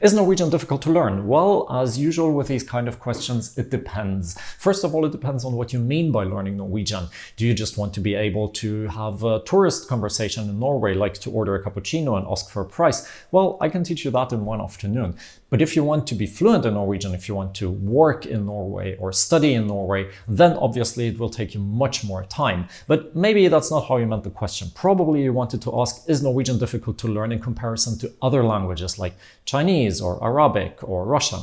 Is Norwegian difficult to learn? Well, as usual with these kind of questions, it depends. First of all, it depends on what you mean by learning Norwegian. Do you just want to be able to have a tourist conversation in Norway, like to order a cappuccino and ask for a price? Well, I can teach you that in one afternoon. But if you want to be fluent in Norwegian, if you want to work in Norway or study in Norway, then obviously it will take you much more time. But maybe that's not how you meant the question. Probably you wanted to ask, is Norwegian difficult to learn in comparison to other languages like Chinese or Arabic or Russian?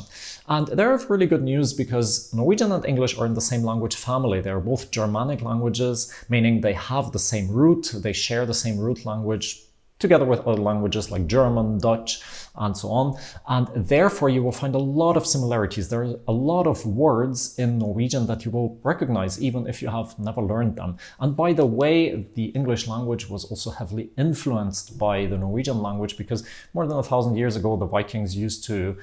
And there are really good news because Norwegian and English are in the same language family. They're both Germanic languages, meaning they have the same root, they share the same root language, together with other languages like German, Dutch, and so on. And therefore, you will find a lot of similarities. There are a lot of words in Norwegian that you will recognize, even if you have never learned them. And by the way, the English language was also heavily influenced by the Norwegian language because more than 1,000 years ago, the Vikings used to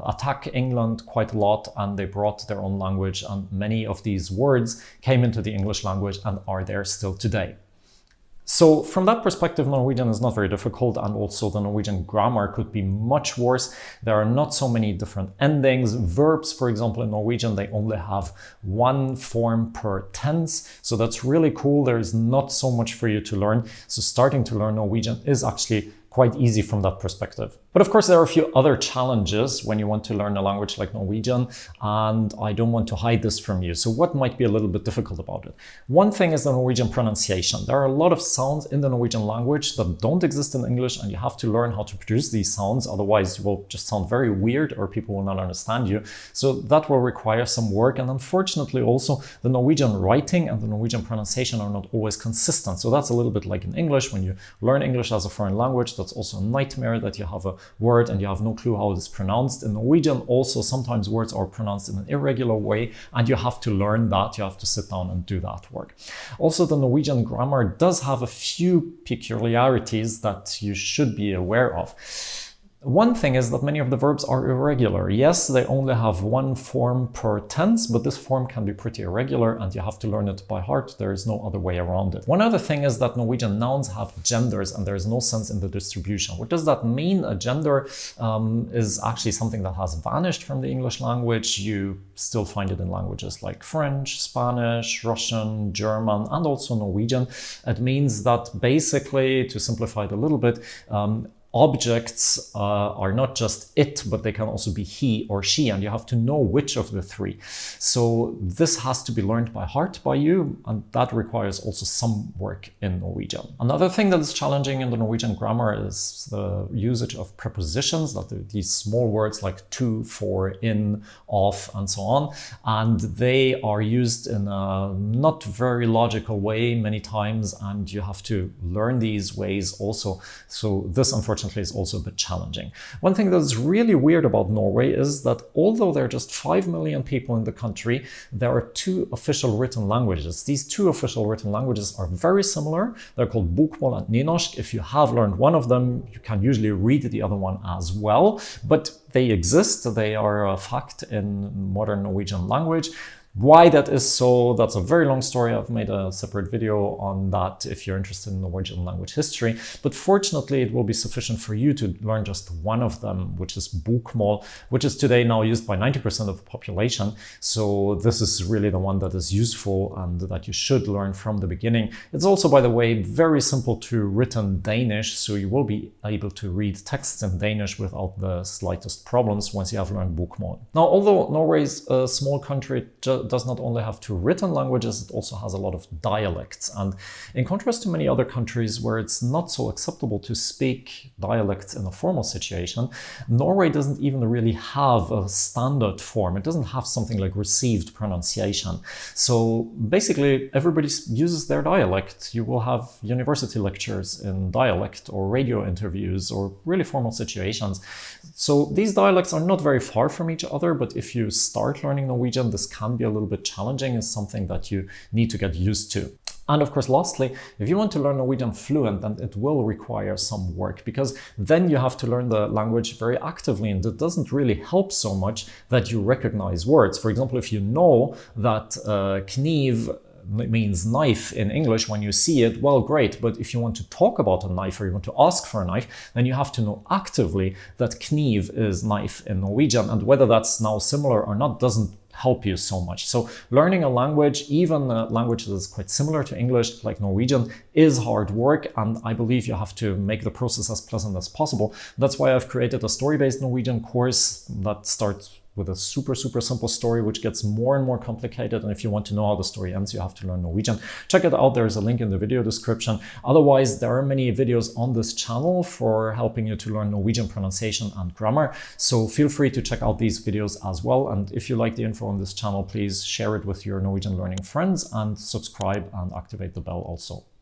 attack England quite a lot, and they brought their own language. And many of these words came into the English language and are there still today. So from that perspective, Norwegian is not very difficult, and also the Norwegian grammar could be much worse. There are not so many different endings. Verbs, for example, in Norwegian, they only have one form per tense. So that's really cool. There is not so much for you to learn. So starting to learn Norwegian is actually quite easy from that perspective. But of course, there are a few other challenges when you want to learn a language like Norwegian, and I don't want to hide this from you. So what might be a little bit difficult about it? One thing is the Norwegian pronunciation. There are a lot of sounds in the Norwegian language that don't exist in English, and you have to learn how to produce these sounds. Otherwise, you will just sound very weird or people will not understand you. So that will require some work. And unfortunately, also the Norwegian writing and the Norwegian pronunciation are not always consistent. So that's a little bit like in English. When you learn English as a foreign language, that's also a nightmare that you have a word and you have no clue how it is pronounced. In Norwegian, also sometimes words are pronounced in an irregular way, and you have to learn that. You have to sit down and do that work. Also, the Norwegian grammar does have a few peculiarities that you should be aware of. One thing is that many of the verbs are irregular. Yes, they only have one form per tense, but this form can be pretty irregular and you have to learn it by heart. There is no other way around it. One other thing is that Norwegian nouns have genders and there is no sense in the distribution. What does that mean? A gender is actually something that has vanished from the English language. You still find it in languages like French, Spanish, Russian, German, and also Norwegian. It means that basically, to simplify it a little bit, objects are not just it, but they can also be he or she, and you have to know which of the three. So this has to be learned by heart by you, and that requires also some work in Norwegian. Another thing that is challenging in the Norwegian grammar is the usage of prepositions, that these small words like to, for, in, of, and so on. And they are used in a not very logical way many times, and you have to learn these ways also. So this, unfortunately, is also a bit challenging. One thing that's really weird about Norway is that although there are just 5 million people in the country, there are 2 official written languages. These 2 official written languages are very similar. They're called bokmål and nynorsk. If you have learned one of them, you can usually read the other one as well, but they exist. They are a fact in modern Norwegian language. Why that is so, that's a very long story. I've made a separate video on that if you're interested in Norwegian language history. But fortunately, it will be sufficient for you to learn just one of them, which is bokmål, which is today now used by 90% of the population. So this is really the one that is useful and that you should learn from the beginning. It's also, by the way, very simple to written Danish. So you will be able to read texts in Danish without the slightest problems once you have learned bokmål. Now, although Norway is a small country, it does not only have 2 written languages, it also has a lot of dialects. And in contrast to many other countries where it's not so acceptable to speak dialects in a formal situation, Norway doesn't even really have a standard form. It doesn't have something like received pronunciation. So basically, everybody uses their dialect. You will have university lectures in dialect or radio interviews or really formal situations. So these dialects are not very far from each other, but if you start learning Norwegian, this can be a little bit challenging. Is something that you need to get used to. And of course, lastly, if you want to learn Norwegian fluent, then it will require some work, because then you have to learn the language very actively, and it doesn't really help so much that you recognize words. For example, if you know that kniv means knife in English when you see it, well, great. But if you want to talk about a knife or you want to ask for a knife, then you have to know actively that kniv is knife in Norwegian. And whether that's now similar or not doesn't help you so much. So learning a language, even a language that is quite similar to English, like Norwegian, is hard work. And I believe you have to make the process as pleasant as possible. That's why I've created a story-based Norwegian course that starts with a super simple story, which gets more and more complicated. And if you want to know how the story ends, you have to learn Norwegian. Check it out. There's a link in the video description. Otherwise, there are many videos on this channel for helping you to learn Norwegian pronunciation and grammar. So feel free to check out these videos as well. And if you like the info on this channel, please share it with your Norwegian learning friends and subscribe and activate the bell also.